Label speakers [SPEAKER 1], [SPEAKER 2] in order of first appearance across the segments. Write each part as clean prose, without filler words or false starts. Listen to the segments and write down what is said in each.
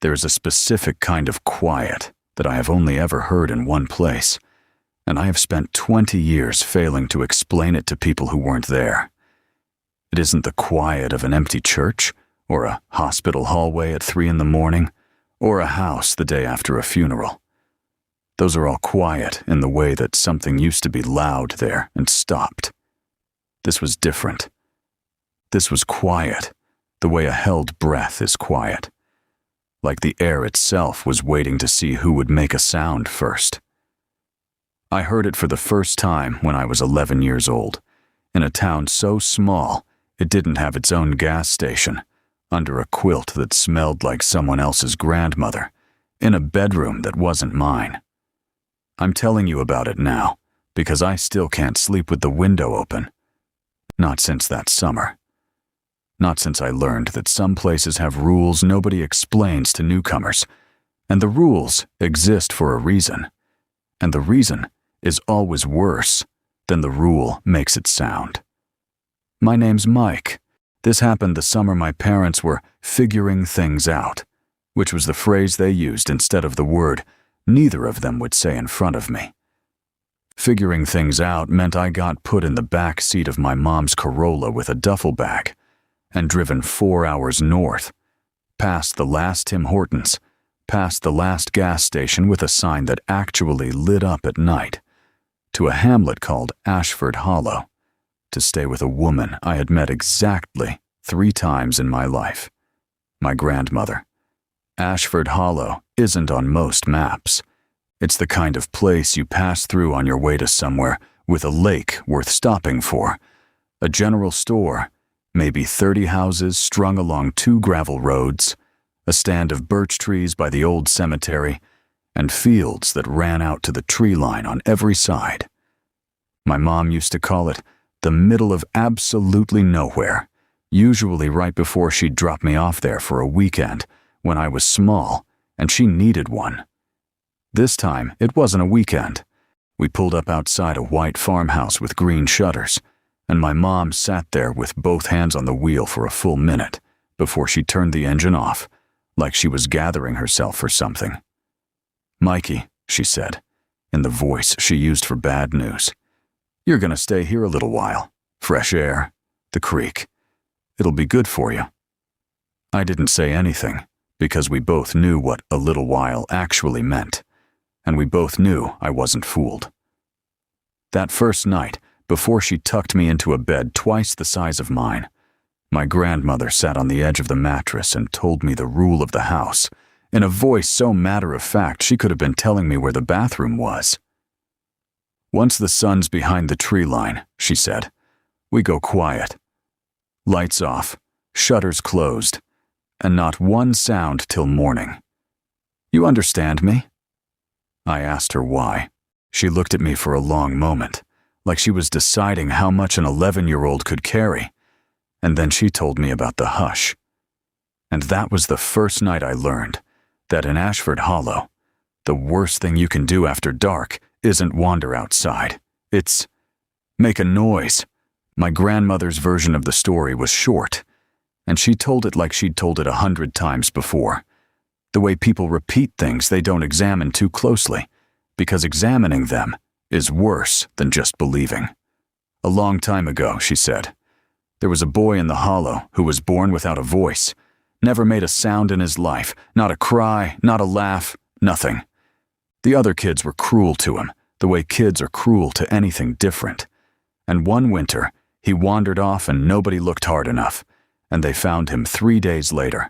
[SPEAKER 1] There is a specific kind of quiet that I have only ever heard in one place, and I have spent 20 years failing to explain it to people who weren't there. It isn't the quiet of an empty church, or a hospital hallway at 3 in the morning, or a house the day after a funeral. Those are all quiet in the way that something used to be loud there and stopped. This was different. This was quiet, the way a held breath is quiet. Like the air itself was waiting to see who would make a sound first. I heard it for the first time when I was 11 years old, in a town so small it didn't have its own gas station, under a quilt that smelled like someone else's grandmother, in a bedroom that wasn't mine. I'm telling you about it now, because I still can't sleep with the window open. Not since that summer. Not since I learned that some places have rules nobody explains to newcomers, and the rules exist for a reason, and the reason is always worse than the rule makes it sound. My name's Mike. This happened the summer my parents were figuring things out, which was the phrase they used instead of the word neither of them would say in front of me. Figuring things out meant I got put in the back seat of my mom's Corolla with a duffel bag and driven 4 hours north, past the last Tim Hortons, past the last gas station with a sign that actually lit up at night, to a hamlet called Ashford Hollow, to stay with a woman I had met exactly 3 times in my life, my grandmother. Ashford Hollow isn't on most maps. It's the kind of place you pass through on your way to somewhere with a lake worth stopping for, a general store, maybe 30 houses strung along 2 gravel roads, a stand of birch trees by the old cemetery, and fields that ran out to the tree line on every side. My mom used to call it the middle of absolutely nowhere, usually right before she'd drop me off there for a weekend when I was small and she needed one. This time, it wasn't a weekend. We pulled up outside a white farmhouse with green shutters, and my mom sat there with both hands on the wheel for a full minute before she turned the engine off, like she was gathering herself for something. "Mikey," she said, in the voice she used for bad news, "you're gonna stay here a little while. Fresh air, the creek. It'll be good for you." I didn't say anything, because we both knew what a little while actually meant, and we both knew I wasn't fooled. That first night, before she tucked me into a bed twice the size of mine, my grandmother sat on the edge of the mattress and told me the rule of the house, in a voice so matter-of-fact she could have been telling me where the bathroom was. "Once the sun's behind the tree line," she said, "we go quiet. Lights off, shutters closed, and not one sound till morning. You understand me?" I asked her why. She looked at me for a long moment, like she was deciding how much an 11-year-old could carry, and then she told me about the hush. And that was the first night I learned that in Ashford Hollow, the worst thing you can do after dark isn't wander outside. It's make a noise. My grandmother's version of the story was short, and she told it like she'd told it 100 times before. The way people repeat things they don't examine too closely, because examining them is worse than just believing. "A long time ago," she said, "there was a boy in the hollow who was born without a voice, never made a sound in his life, not a cry, not a laugh, nothing. The other kids were cruel to him, the way kids are cruel to anything different. And one winter, he wandered off and nobody looked hard enough, and they found him 3 days later,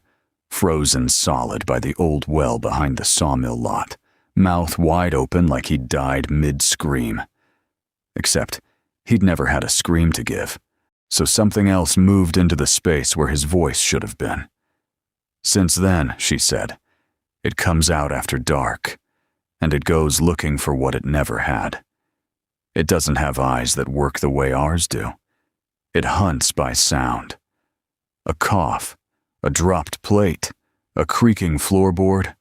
[SPEAKER 1] frozen solid by the old well behind the sawmill lot, mouth wide open like he'd died mid-scream. Except he'd never had a scream to give, so something else moved into the space where his voice should have been. Since then," she said, "it comes out after dark, and it goes looking for what it never had. It doesn't have eyes that work the way ours do. It hunts by sound. A cough, a dropped plate, a creaking floorboard,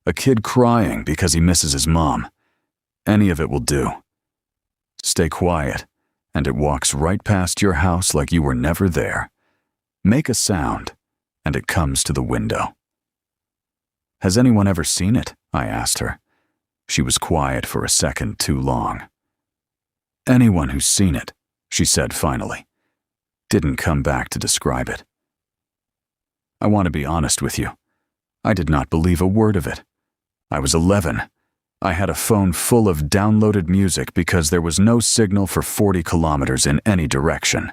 [SPEAKER 1] a kid crying because he misses his mom. Any of it will do. Stay quiet, and it walks right past your house like you were never there. Make a sound, and it comes to the window." Has anyone ever seen it? I asked her. She was quiet for a second too long. Anyone who's seen it, she said finally. Didn't come back to describe it. I want to be honest with you. I did not believe a word of it. I was 11. I had a phone full of downloaded music because there was no signal for 40 kilometers in any direction,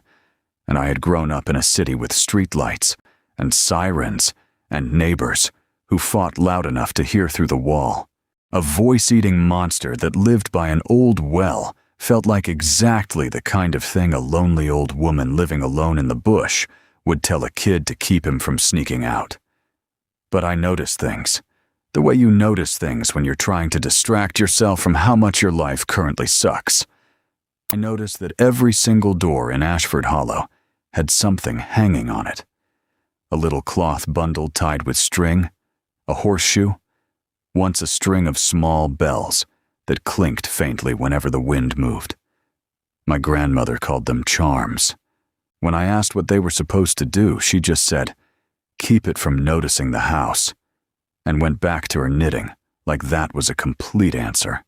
[SPEAKER 1] and I had grown up in a city with streetlights and sirens and neighbors who fought loud enough to hear through the wall. A voice-eating monster that lived by an old well felt like exactly the kind of thing a lonely old woman living alone in the bush would tell a kid to keep him from sneaking out. But I noticed things. The way you notice things when you're trying to distract yourself from how much your life currently sucks. I noticed that every single door in Ashford Hollow had something hanging on it. A little cloth bundle tied with string, a horseshoe, once a string of small bells that clinked faintly whenever the wind moved. My grandmother called them charms. When I asked what they were supposed to do, she just said, "Keep it from noticing the house," and went back to her knitting like that was a complete answer.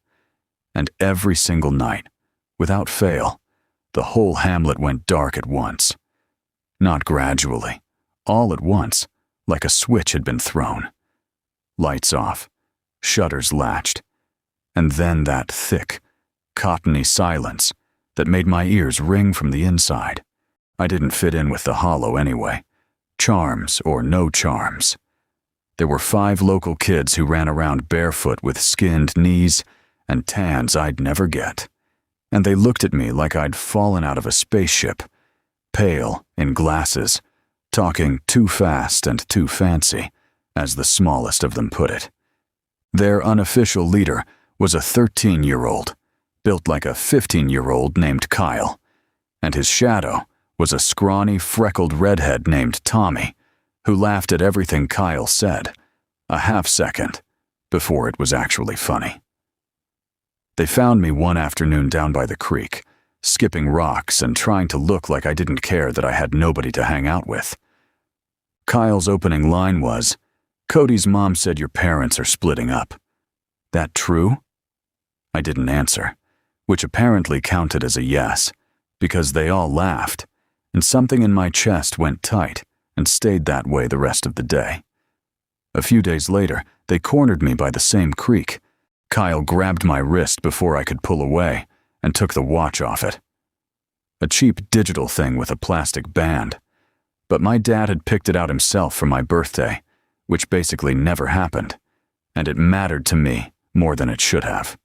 [SPEAKER 1] And every single night, without fail, the whole hamlet went dark at once. Not gradually, all at once, like a switch had been thrown. Lights off, shutters latched, and then that thick, cottony silence that made my ears ring from the inside. I didn't fit in with the hollow anyway, charms or no charms. There were 5 local kids who ran around barefoot with skinned knees and tans I'd never get, and they looked at me like I'd fallen out of a spaceship, pale, in glasses, talking too fast and too fancy, as the smallest of them put it. Their unofficial leader was a 13-year-old, built like a 15-year-old named Kyle, and his shadow was a scrawny, freckled redhead named Tommy, who laughed at everything Kyle said, a half-second before it was actually funny. They found me one afternoon down by the creek, skipping rocks and trying to look like I didn't care that I had nobody to hang out with. Kyle's opening line was, "Cody's mom said your parents are splitting up. That true?" I didn't answer, which apparently counted as a yes, because they all laughed, and something in my chest went tight and stayed that way the rest of the day. A few days later, they cornered me by the same creek. Kyle grabbed my wrist before I could pull away and took the watch off it. A cheap digital thing with a plastic band. But my dad had picked it out himself for my birthday, which basically never happened, and it mattered to me more than it should have.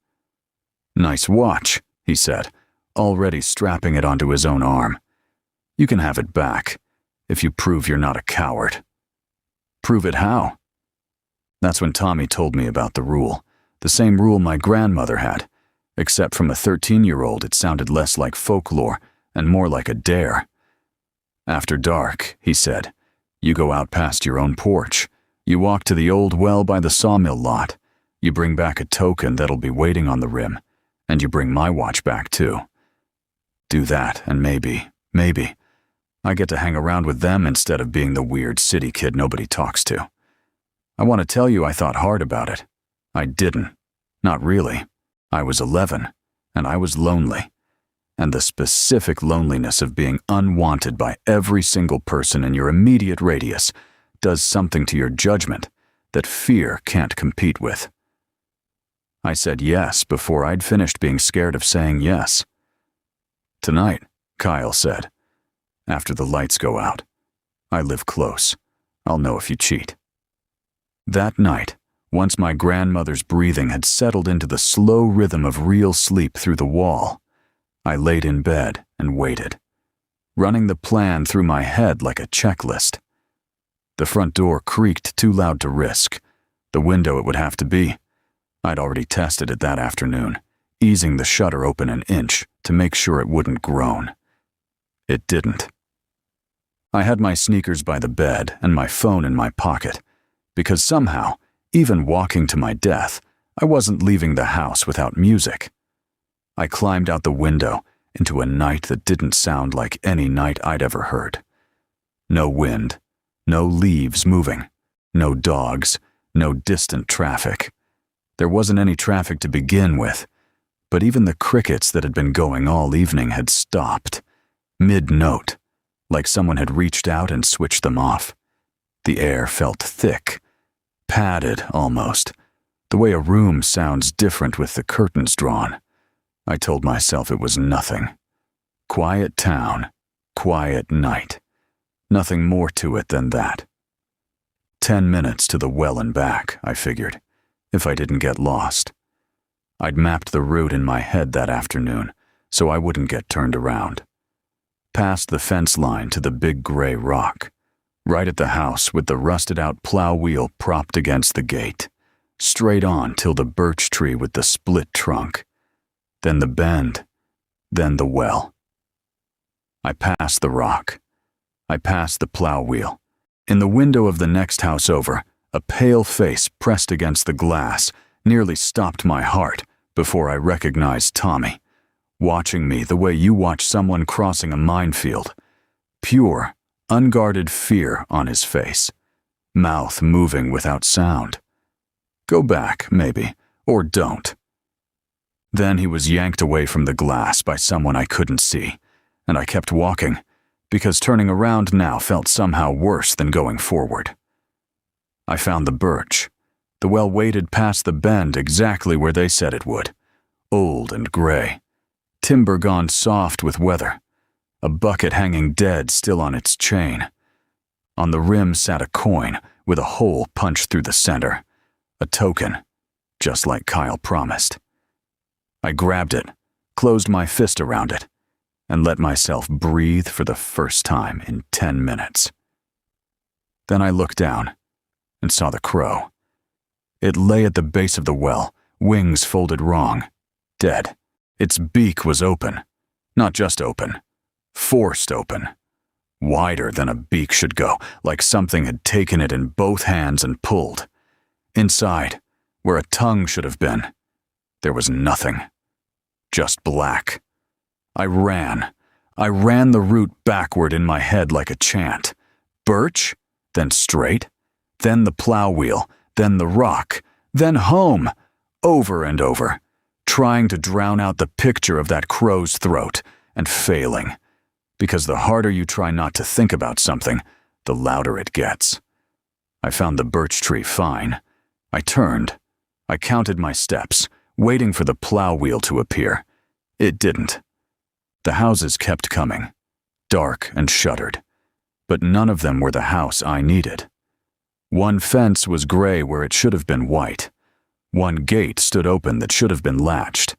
[SPEAKER 1] "Nice watch," he said, already strapping it onto his own arm. "You can have it back, if you prove you're not a coward." "Prove it how?" That's when Tommy told me about the rule, the same rule my grandmother had, except from a 13-year-old it sounded less like folklore and more like a dare. "After dark," he said, "you go out past your own porch, you walk to the old well by the sawmill lot, you bring back a token that'll be waiting on the rim, and you bring my watch back too. Do that, and maybe, I get to hang around with them instead of being the weird city kid nobody talks to." I want to tell you I thought hard about it. I didn't. Not really. I was 11, and I was lonely. And the specific loneliness of being unwanted by every single person in your immediate radius does something to your judgment that fear can't compete with. I said yes before I'd finished being scared of saying yes. "Tonight," Kyle said, "after the lights go out. I live close. I'll know if you cheat." That night, once my grandmother's breathing had settled into the slow rhythm of real sleep through the wall, I laid in bed and waited, running the plan through my head like a checklist. The front door creaked too loud to risk. The window it would have to be. I'd already tested it that afternoon, easing the shutter open an inch to make sure it wouldn't groan. It didn't. I had my sneakers by the bed and my phone in my pocket, because somehow, even walking to my death, I wasn't leaving the house without music. I climbed out the window into a night that didn't sound like any night I'd ever heard. No wind, no leaves moving, no dogs, No distant traffic. There wasn't any traffic to begin with, but even the crickets that had been going all evening had stopped, mid-note, like someone had reached out and switched them off. The air felt thick, padded almost, the way a room sounds different with the curtains drawn. I told myself it was nothing. Quiet town, quiet night. Nothing more to it than that. 10 minutes to the well and back, I figured, if I didn't get lost. I'd mapped the route in my head that afternoon, so I wouldn't get turned around. Past the fence line to the big gray rock, right at the house with the rusted-out plow wheel propped against the gate, straight on till the birch tree with the split trunk, then the bend, then the well. I passed the rock. I passed the plow wheel. In the window of the next house over, a pale face pressed against the glass nearly stopped my heart before I recognized Tommy, watching me the way you watch someone crossing a minefield. Pure, unguarded fear on his face, mouth moving without sound. Go back, maybe, or don't. Then he was yanked away from the glass by someone I couldn't see, and I kept walking, because turning around now felt somehow worse than going forward. I found the birch. The well waded past the bend exactly where they said it would. Old and gray. Timber gone soft with weather. A bucket hanging dead still on its chain. On the rim sat a coin with a hole punched through the center. A token, just like Kyle promised. I grabbed it, closed my fist around it, and let myself breathe for the first time in 10 minutes. Then I looked down and saw the crow. It lay at the base of the well, wings folded wrong, dead. Its beak was open, not just open, forced open, wider than a beak should go, like something had taken it in both hands and pulled. Inside, where a tongue should have been, there was nothing, just black. I ran the route backward in my head like a chant. Birch, then straight, then the plow wheel, then the rock, then home, over and over, trying to drown out the picture of that crow's throat, and failing, because the harder you try not to think about something, the louder it gets. I found the birch tree fine. I turned. I counted my steps, waiting for the plow wheel to appear. It didn't. The houses kept coming, dark and shuttered, but none of them were the house I needed. One fence was gray where it should have been white. One gate stood open that should have been latched.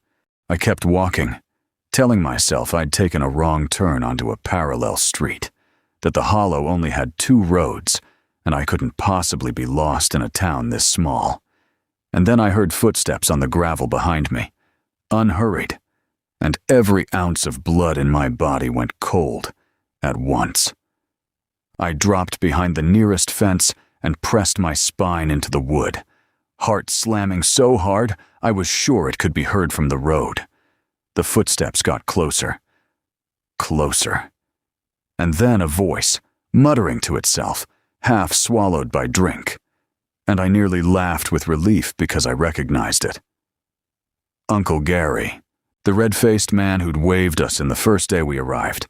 [SPEAKER 1] I kept walking, telling myself I'd taken a wrong turn onto a parallel street, that the hollow only had 2 roads, and I couldn't possibly be lost in a town this small. And then I heard footsteps on the gravel behind me, unhurried, and every ounce of blood in my body went cold at once. I dropped behind the nearest fence and pressed my spine into the wood, heart slamming so hard I was sure it could be heard from the road. The footsteps got closer, closer. And then a voice, muttering to itself, half swallowed by drink, and I nearly laughed with relief because I recognized it. Uncle Gary, the red-faced man who'd waved us in the first day we arrived,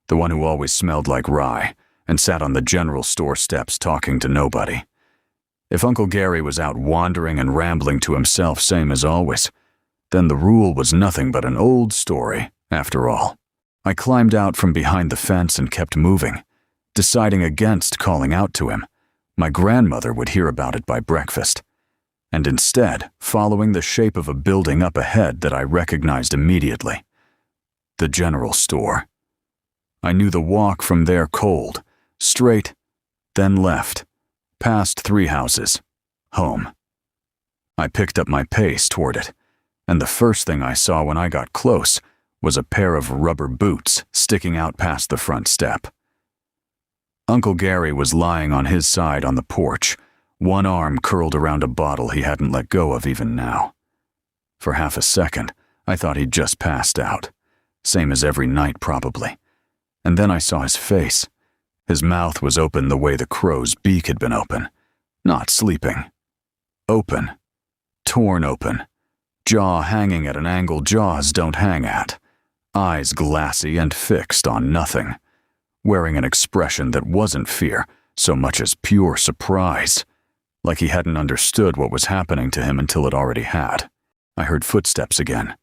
[SPEAKER 1] the one who always smelled like rye and sat on the general store steps talking to nobody. If Uncle Gary was out wandering and rambling to himself same as always, then the rule was nothing but an old story, after all. I climbed out from behind the fence and kept moving, deciding against calling out to him. My grandmother would hear about it by breakfast, and instead following the shape of a building up ahead that I recognized immediately. The general store. I knew the walk from there cold, straight, then left, past 3 houses, home. I picked up my pace toward it, and the first thing I saw when I got close was a pair of rubber boots sticking out past the front step. Uncle Gary was lying on his side on the porch, one arm curled around a bottle he hadn't let go of even now. For half a second, I thought he'd just passed out, same as every night probably. And then I saw his face. His mouth was open the way the crow's beak had been open, not sleeping, Open. Torn open. Jaw hanging at an angle jaws don't hang at. Eyes glassy and fixed on nothing. Wearing an expression that wasn't fear, so much as pure surprise. Like he hadn't understood what was happening to him until it already had. I heard footsteps again.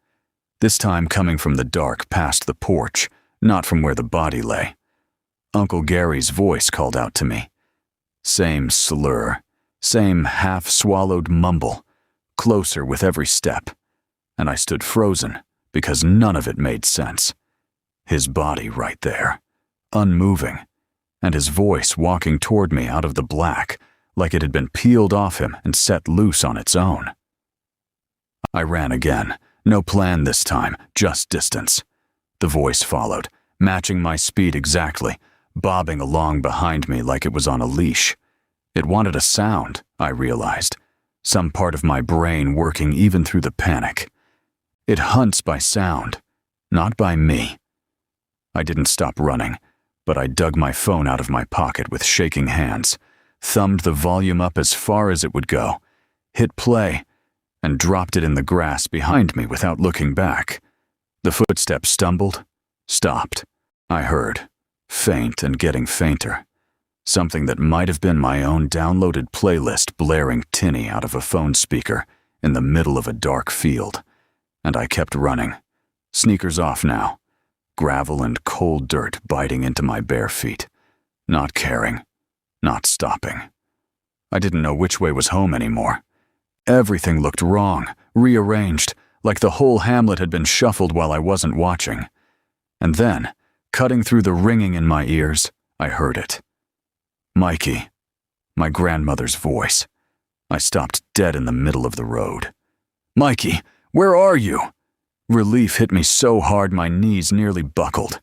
[SPEAKER 1] This time coming from the dark past the porch, not from where the body lay. Uncle Gary's voice called out to me. Same slur, same half-swallowed mumble, closer with every step. And I stood frozen, because none of it made sense. His body right there, unmoving, and his voice walking toward me out of the black, like it had been peeled off him and set loose on its own. I ran again, no plan this time, just distance. The voice followed, matching my speed exactly, bobbing along behind me like it was on a leash. It wanted a sound, I realized, some part of my brain working even through the panic. It hunts by sound, not by me. I didn't stop running, but I dug my phone out of my pocket with shaking hands, thumbed the volume up as far as it would go, hit play, and dropped it in the grass behind me without looking back. The footsteps stumbled, stopped. I heard, faint and getting fainter, something that might have been my own downloaded playlist blaring tinny out of a phone speaker in the middle of a dark field. And I kept running, sneakers off now, gravel and cold dirt biting into my bare feet, not caring, not stopping. I didn't know which way was home anymore. Everything looked wrong, rearranged, like the whole hamlet had been shuffled while I wasn't watching. And then, cutting through the ringing in my ears, I heard it. Mikey, my grandmother's voice. I stopped dead in the middle of the road. Mikey, where are you? Relief hit me so hard my knees nearly buckled.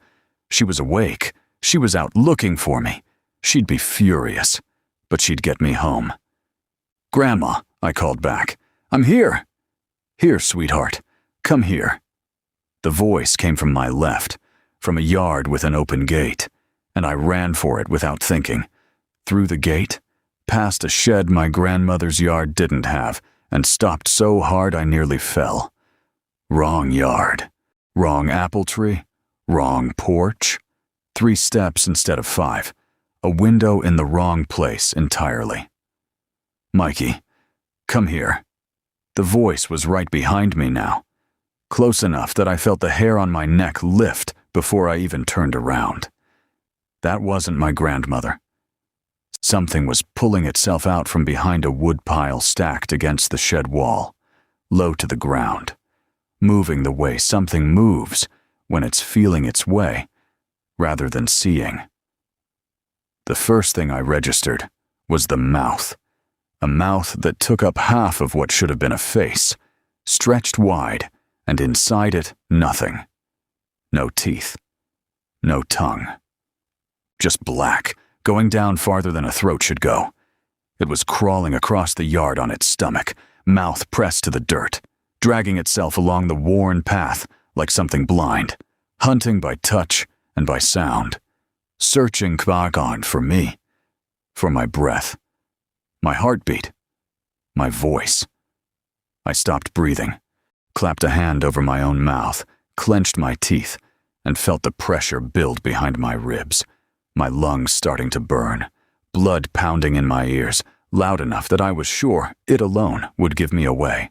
[SPEAKER 1] She was awake. She was out looking for me. She'd be furious, but she'd get me home. Grandma, I called back. I'm here. Here, sweetheart. Come here. The voice came from my left, from a yard with an open gate, and I ran for it without thinking. Through the gate, past a shed my grandmother's yard didn't have, and stopped so hard I nearly fell. Wrong yard. Wrong apple tree. Wrong porch. 3 steps instead of 5. A window in the wrong place entirely. Mikey, come here. The voice was right behind me now, close enough that I felt the hair on my neck lift before I even turned around. That wasn't my grandmother. Something was pulling itself out from behind a wood pile stacked against the shed wall, low to the ground, moving the way something moves when it's feeling its way, rather than seeing. The first thing I registered was the mouth. A mouth that took up half of what should have been a face, stretched wide, and inside it, nothing. No teeth. No tongue. Just black, going down farther than a throat should go. It was crawling across the yard on its stomach, mouth pressed to the dirt, dragging itself along the worn path like something blind, hunting by touch and by sound, searching Kvagon for me, for my breath. My heartbeat. My voice. I stopped breathing, clapped a hand over my own mouth, clenched my teeth, and felt the pressure build behind my ribs, my lungs starting to burn, blood pounding in my ears, loud enough that I was sure it alone would give me away.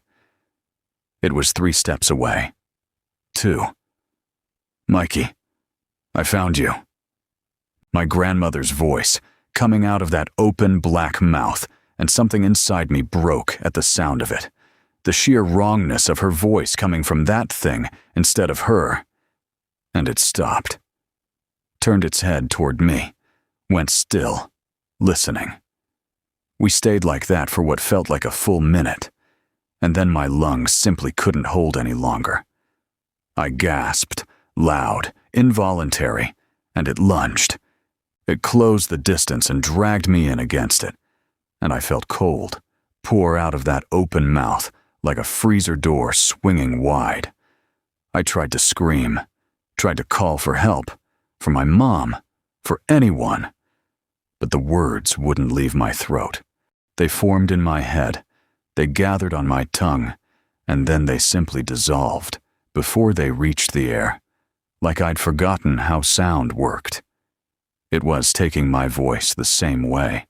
[SPEAKER 1] It was 3 steps away. 2. Mikey, I found you. My grandmother's voice, coming out of that open black mouth, and something inside me broke at the sound of it. The sheer wrongness of her voice coming from that thing instead of her. And it stopped. Turned its head toward me, went still, listening. We stayed like that for what felt like a full minute, and then my lungs simply couldn't hold any longer. I gasped, loud, involuntary, and it lunged. It closed the distance and dragged me in against it, and I felt cold pour out of that open mouth like a freezer door swinging wide. I tried to scream, tried to call for help, for my mom, for anyone, but the words wouldn't leave my throat. They formed in my head. They gathered on my tongue, and then they simply dissolved before they reached the air, like I'd forgotten how sound worked. It was taking my voice the same way,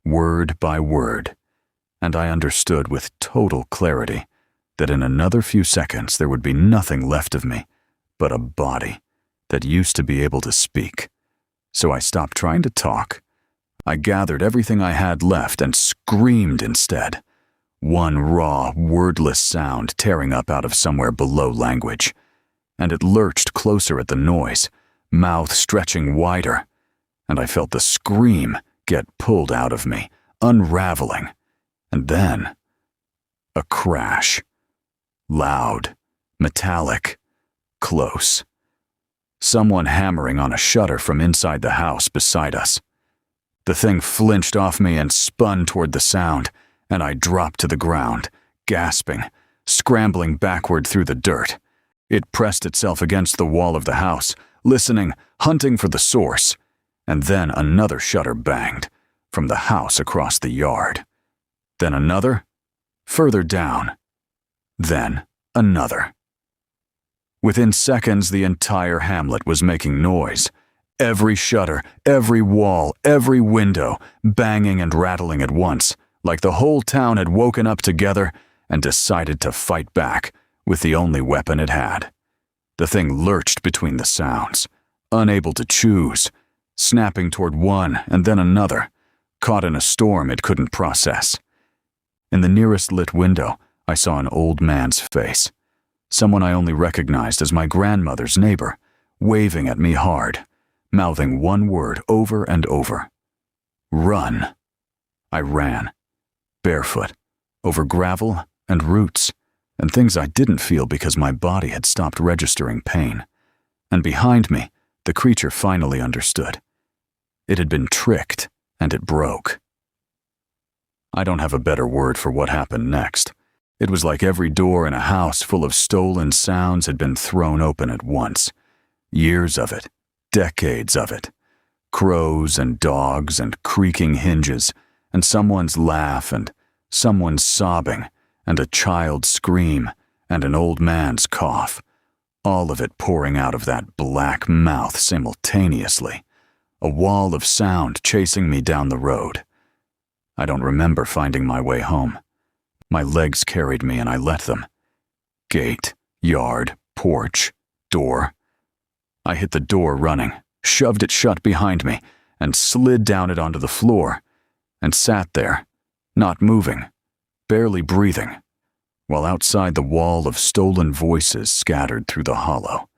[SPEAKER 1] word by word, and I understood with total clarity that in another few seconds there would be nothing left of me but a body that used to be able to speak. So I stopped trying to talk. I gathered everything I had left and screamed instead. One raw, wordless sound tearing up out of somewhere below language. And it lurched closer at the noise, mouth stretching wider, and I felt the scream get pulled out of me, unraveling. And then, a crash. Loud, metallic, close. Someone hammering on a shutter from inside the house beside us. The thing flinched off me and spun toward the sound, and I dropped to the ground, gasping, scrambling backward through the dirt. It pressed itself against the wall of the house, listening, hunting for the source, and then another shutter banged, from the house across the yard. Then another, further down. Then another. Within seconds, the entire hamlet was making noise. Every shutter, every wall, every window, banging and rattling at once, like the whole town had woken up together and decided to fight back with the only weapon it had. The thing lurched between the sounds, unable to choose, snapping toward one and then another, caught in a storm it couldn't process. In the nearest lit window, I saw an old man's face, someone I only recognized as my grandmother's neighbor, waving at me hard, mouthing one word over and over. Run. I ran, barefoot, over gravel and roots, and things I didn't feel because my body had stopped registering pain. And behind me, the creature finally understood. It had been tricked, and it broke. I don't have a better word for what happened next. It was like every door in a house full of stolen sounds had been thrown open at once. Years of it, decades of it. Crows and dogs and creaking hinges, and someone's laugh and someone's sobbing, and a child's scream, and an old man's cough. All of it pouring out of that black mouth simultaneously. A wall of sound chasing me down the road. I don't remember finding my way home. My legs carried me and I let them. Gate, yard, porch, door. I hit the door running, shoved it shut behind me, and slid down it onto the floor, and sat there, not moving, barely breathing, while outside the wall of stolen voices scattered through the hollow,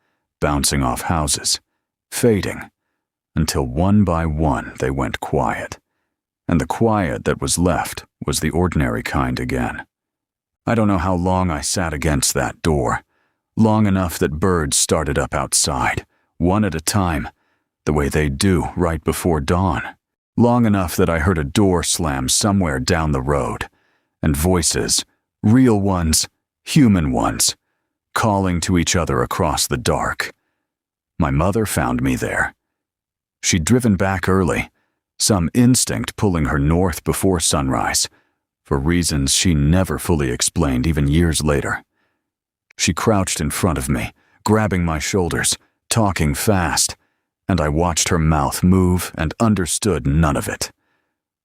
[SPEAKER 1] bouncing off houses, fading, until one by one they went quiet, and the quiet that was left was the ordinary kind again. I don't know how long I sat against that door, long enough that birds started up outside, one at a time, the way they do right before dawn, long enough that I heard a door slam somewhere down the road, and voices, real ones, human ones, calling to each other across the dark. My mother found me there. She'd driven back early, some instinct pulling her north before sunrise, for reasons she never fully explained even years later. She crouched in front of me, grabbing my shoulders, talking fast, and I watched her mouth move and understood none of it.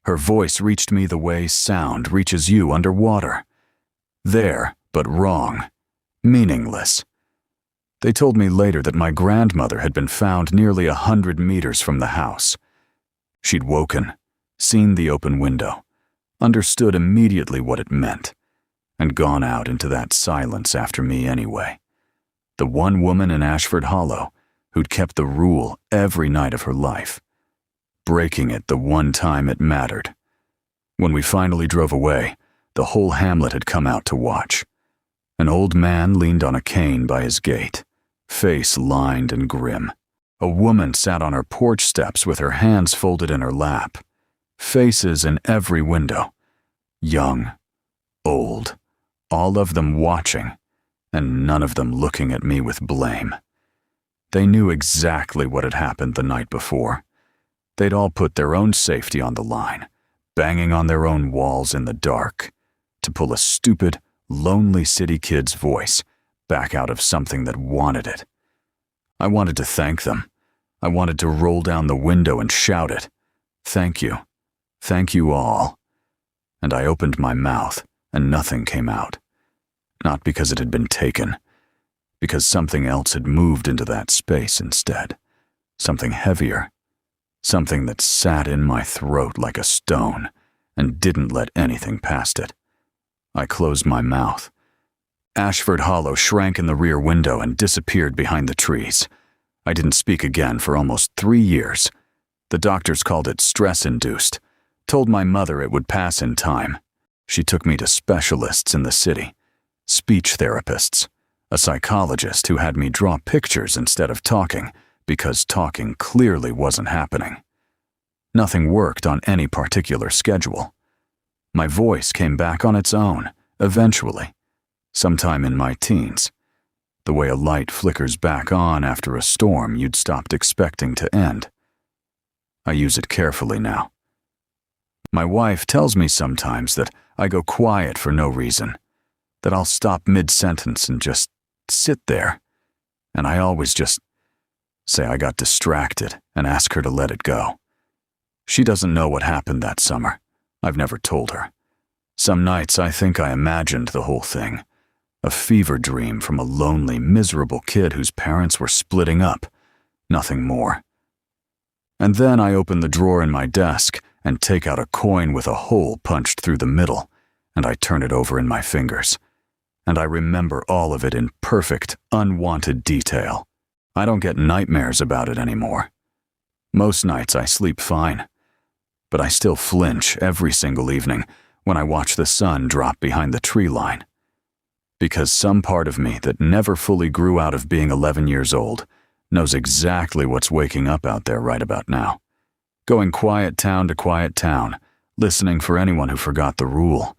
[SPEAKER 1] Her voice reached me the way sound reaches you underwater. There, but wrong, meaningless. They told me later that my grandmother had been found nearly 100 meters from the house. She'd woken, seen the open window, understood immediately what it meant, and gone out into that silence after me anyway. The one woman in Ashford Hollow who'd kept the rule every night of her life, breaking it the one time it mattered. When we finally drove away, the whole hamlet had come out to watch. An old man leaned on a cane by his gate, face lined and grim. A woman sat on her porch steps with her hands folded in her lap. Faces in every window. Young, old, all of them watching, and none of them looking at me with blame. They knew exactly what had happened the night before. They'd all put their own safety on the line, banging on their own walls in the dark, to pull a stupid, lonely city kid's voice back out of something that wanted it. I wanted to thank them. I wanted to roll down the window and shout it. Thank you. Thank you all. And I opened my mouth, and nothing came out. Not because it had been taken, because something else had moved into that space instead. Something heavier. Something that sat in my throat like a stone and didn't let anything past it. I closed my mouth. Ashford Hollow shrank in the rear window and disappeared behind the trees. I didn't speak again for almost 3 years. The doctors called it stress-induced, told my mother it would pass in time. She took me to specialists in the city, speech therapists, a psychologist who had me draw pictures instead of talking, because talking clearly wasn't happening. Nothing worked on any particular schedule. My voice came back on its own, eventually, sometime in my teens, the way a light flickers back on after a storm you'd stopped expecting to end. I use it carefully now. My wife tells me sometimes that I go quiet for no reason, that I'll stop mid-sentence and just sit there, and I always just say I got distracted and ask her to let it go. She doesn't know what happened that summer. I've never told her. Some nights I think I imagined the whole thing, a fever dream from a lonely, miserable kid whose parents were splitting up, nothing more. And then I open the drawer in my desk and take out a coin with a hole punched through the middle, and I turn it over in my fingers. And I remember all of it in perfect, unwanted detail. I don't get nightmares about it anymore. Most nights I sleep fine, but I still flinch every single evening when I watch the sun drop behind the tree line. Because some part of me that never fully grew out of being 11 years old knows exactly what's waking up out there right about now. Going quiet town to quiet town, listening for anyone who forgot the rule,